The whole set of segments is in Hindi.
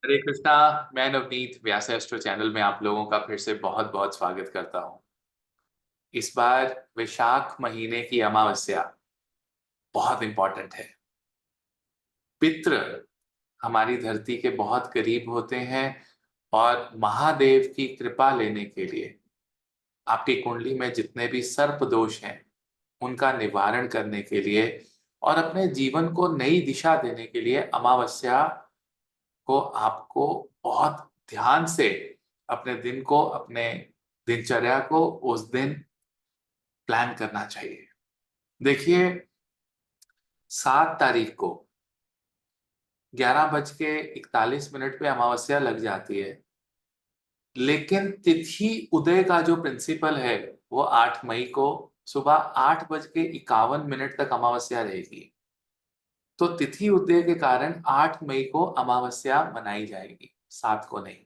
हरे कृष्णा। मैं नवनीत व्यास एस्ट्रो चैनल में आप लोगों का फिर से बहुत बहुत स्वागत करता हूं। इस बार वैशाख महीने की अमावस्या बहुत इंपॉर्टेंट है। पितृ हमारी धरती के बहुत करीब होते हैं और महादेव की कृपा लेने के लिए आपकी कुंडली में जितने भी सर्प दोष हैं उनका निवारण करने के लिए और अपने जीवन को नई दिशा देने के लिए अमावस्या को आपको बहुत ध्यान से अपने दिन को, अपने दिनचर्या को उस दिन प्लान करना चाहिए। देखिए, 7 तारीख को 11:41 पे अमावस्या लग जाती है, लेकिन तिथि उदय का जो प्रिंसिपल है वो 8 मई को सुबह 8:51 तक अमावस्या रहेगी। तो तिथि उदय के कारण 8 मई को अमावस्या मनाई जाएगी, 7 को नहीं।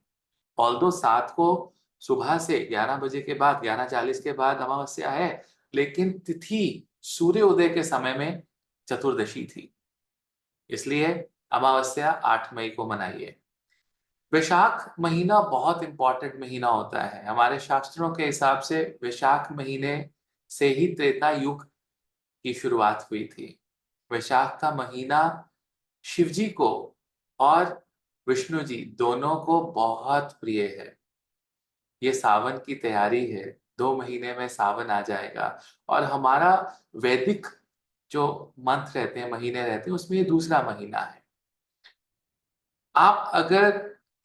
ऑल्दो 7 को सुबह से 11 बजे के बाद, 11:40 के बाद अमावस्या है, लेकिन तिथि सूर्य उदय के समय में चतुर्दशी थी, इसलिए अमावस्या 8 मई को मनाइए। वैशाख महीना बहुत इंपॉर्टेंट महीना होता है हमारे शास्त्रों के हिसाब से। वैशाख महीने से ही त्रेता युग की शुरुआत हुई थी। वैशाख का महीना शिव जी को और विष्णु जी दोनों को बहुत प्रिय है। ये सावन की तैयारी है, 2 महीने में सावन आ जाएगा और हमारा वैदिक जो मंथ रहते हैं, महीने रहते हैं, उसमें ये दूसरा महीना है। आप अगर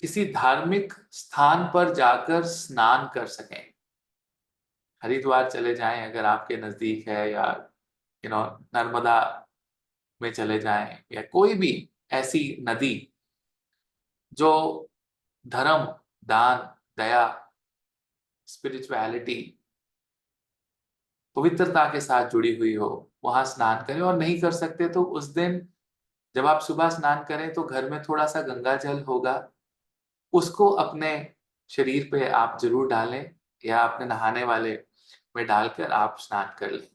किसी धार्मिक स्थान पर जाकर स्नान कर सकें, हरिद्वार चले जाएं अगर आपके नजदीक है, या नर्मदा में चले जाएं, या कोई भी ऐसी नदी जो धर्म, दान, दया, स्पिरिचुअलिटी, पवित्रता के साथ जुड़ी हुई हो, वहां स्नान करें। और नहीं कर सकते तो उस दिन जब आप सुबह स्नान करें तो घर में थोड़ा सा गंगा जल होगा, उसको अपने शरीर पे आप जरूर डालें, या अपने नहाने वाले में डालकर आप स्नान कर लें।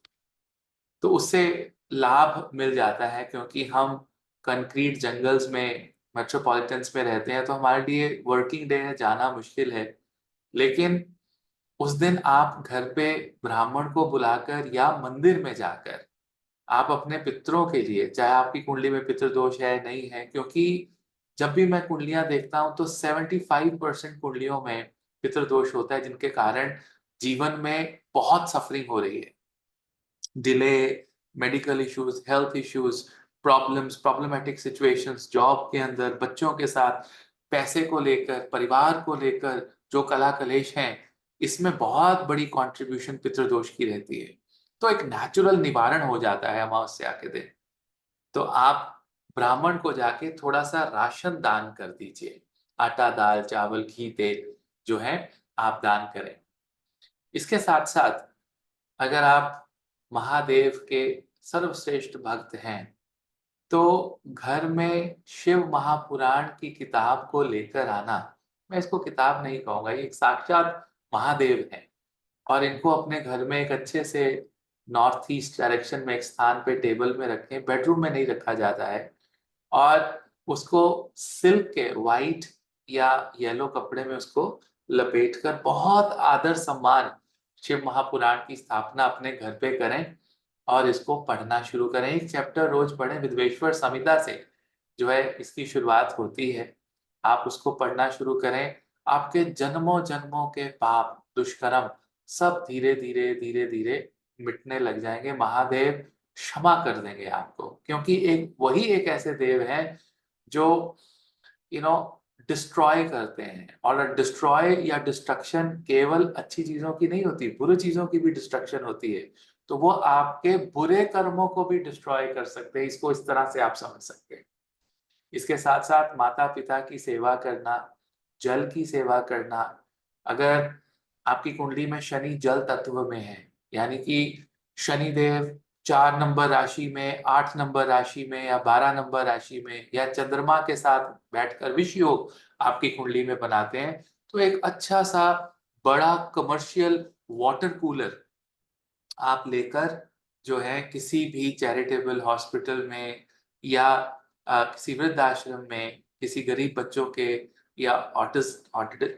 तो उससे लाभ मिल जाता है, क्योंकि हम कंक्रीट जंगल्स में, मेट्रोपॉलिटन्स में रहते हैं, तो हमारे लिए वर्किंग डे है, जाना मुश्किल है। लेकिन उस दिन आप घर पे ब्राह्मण को बुलाकर या मंदिर में जाकर आप अपने पितरों के लिए, चाहे आपकी कुंडली में पितृदोष है नहीं है, क्योंकि जब भी मैं कुंडलियां देखता हूं तो 75% कुंडलियों में पितृदोष होता है, जिनके कारण जीवन में बहुत सफरिंग हो रही है। Delay, medical issues, health issues, problems, problematic situations, job के अंदर, बच्चों के साथ, पैसे को लेकर, परिवार को लेकर जो कला कलेश हैं, इसमें बहुत बड़ी कंट्रीब्यूशन पितृदोष की रहती है। तो एक नेचुरल निवारण हो जाता है अमावस्या के दिन। तो आप ब्राह्मण को जाके थोड़ा सा राशन दान कर दीजिए, आटा, दाल, चावल, घी, तेल जो है आप दान करें। इसके साथ साथ अगर आप महादेव के सर्वश्रेष्ठ भक्त हैं तो घर में शिव महापुराण की किताब को लेकर आना। मैं इसको किताब नहीं कहूंगा, ये एक साक्षात महादेव है, और इनको अपने घर में एक अच्छे से नॉर्थ ईस्ट डायरेक्शन में एक स्थान पे टेबल में रखें, बेडरूम में नहीं रखा जाता है। और उसको सिल्क के वाइट या येलो कपड़े में उसको लपेटकर बहुत आदर सम्मान शिव महापुराण की स्थापना अपने घर पे करें और इसको पढ़ना शुरू करें। एक चैप्टर रोज पढ़ें, विद्वेश्वर संहिता से जो है इसकी शुरुआत होती है। आप उसको पढ़ना शुरू करें, आपके जन्मों जन्मों के पाप, दुष्कर्म सब धीरे धीरे धीरे धीरे मिटने लग जाएंगे। महादेव क्षमा कर देंगे आपको, क्योंकि एक वही एक ऐसे देव हैं जो यू नो डिस्ट्रॉय करते हैं। और डिस्ट्रॉय या डिस्ट्रक्शन केवल अच्छी चीजों की नहीं होती, बुरी चीजों की भी डिस्ट्रक्शन होती है। तो वो आपके बुरे कर्मों को भी डिस्ट्रॉय कर सकते हैं, इसको इस तरह से आप समझ सकते हैं। इसके साथ साथ माता पिता की सेवा करना, जल की सेवा करना। अगर आपकी कुंडली में शनि जल तत्व में है, यानी कि शनिदेव 4 नंबर राशि में, 8 नंबर राशि में, या 12 नंबर राशि में, या चंद्रमा के साथ बैठकर विष योग आपकी कुंडली में बनाते हैं, तो एक अच्छा सा बड़ा कमर्शियल वाटर कूलर आप लेकर जो है किसी भी चैरिटेबल हॉस्पिटल में या किसी वृद्धाश्रम में, किसी गरीब बच्चों के या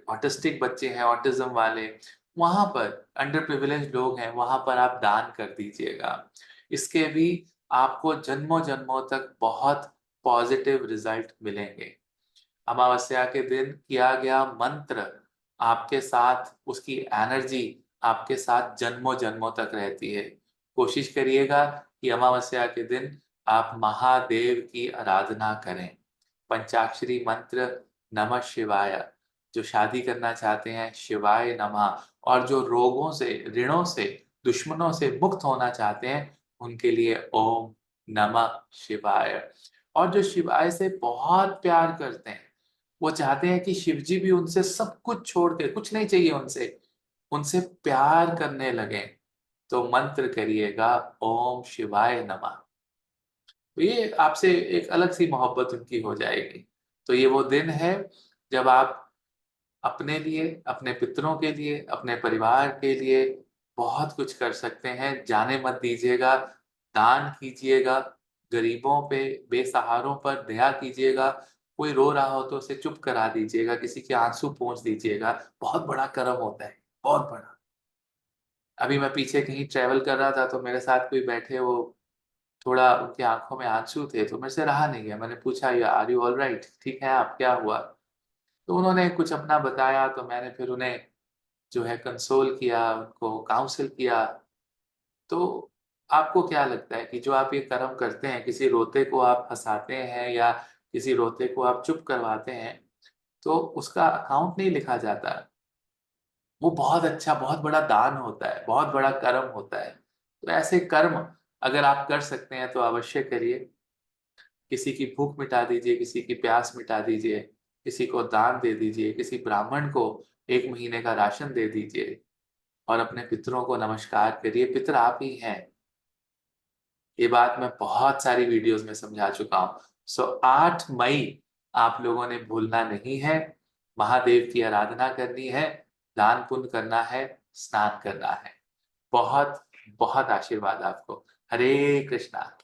ऑटिस्टिक बच्चे हैं, ऑटिज़्म वाले, वहाँ पर अंडर प्रिविलेज्ड लोग हैं, वहाँ पर आप दान कर दीजिएगा। इसके भी आपको जन्मों-जन्मों तक बहुत पॉज़िटिव रिज़ल्ट मिलेंगे। अमावस्या के दिन किया गया मंत्र आपके साथ, उसकी एनर्जी आपके साथ जन्मों-जन्मों तक रहती है। कोशिश करिएगा कि अमावस्या के दिन आप महादेव की आराधना करें। पंचाक्षरी मंत्र नमः शिवाय, जो शादी करना चाहते हैं शिवाय नमः, और जो रोगों से, ऋणों से, दुश्मनों से मुक्त होना चाहते हैं, उनके लिए ओम नमः शिवाय। और जो शिवाय से बहुत प्यार करते हैं, वो चाहते हैं कि शिव जी भी उनसे सब कुछ छोड़ के, कुछ नहीं चाहिए उनसे प्यार करने लगें, तो मंत्र करिएगा ओम शिवाय नमः। तो ये आपसे एक अलग-सी मोहब्बत उनकी हो जाएगी। तो ये वो दिन है जब आप अपने लिए, अपने पितरों के लिए, अपने परिवार के लिए बहुत कुछ कर सकते हैं। जाने मत दीजिएगा, दान कीजिएगा, गरीबों पे, बेसहारों पर दया कीजिएगा। कोई रो रहा हो तो उसे चुप करा दीजिएगा, किसी के आँसू पोंछ दीजिएगा। बहुत बड़ा कर्म होता है, बहुत बड़ा। अभी मैं पीछे कहीं ट्रैवल कर रहा था तो मेरे साथ कोई बैठे, वो थोड़ा उनकी आँखों में आँसू थे, तो मेरे से रहा नहीं गया। मैंने पूछा, "या आर यू ऑलराइट? ठीक हैं आप? क्या हुआ?" तो उन्होंने कुछ अपना बताया, तो मैंने फिर उन्हें जो है कंसोल किया, उनको काउंसल किया। तो आपको क्या लगता है कि जो आप ये कर्म करते हैं, किसी रोते को आप हँसाते हैं या किसी रोते को आप चुप करवाते हैं, तो उसका अकाउंट नहीं लिखा जाता। वो बहुत अच्छा, बहुत बड़ा दान होता है, बहुत बड़ा कर्म होता है। तो ऐसे कर्म अगर आप कर सकते हैं तो अवश्य करिए। किसी की भूख मिटा दीजिए, किसी की प्यास मिटा दीजिए, किसी को दान दे दीजिए, किसी ब्राह्मण को 1 महीने का राशन दे दीजिए और अपने पितरों को नमस्कार करिए, पितर आप ही हैं। ये बात मैं बहुत सारी वीडियोज़ में समझा चुका हूँ। सो 8 मई आप लोगों ने भूलना नहीं है, महादेव की आराधना करनी है, दान-पुण्य करना है, स्नान करना है। बहुत, बहुत आशीर्वाद आपको। हरे कृष्णा।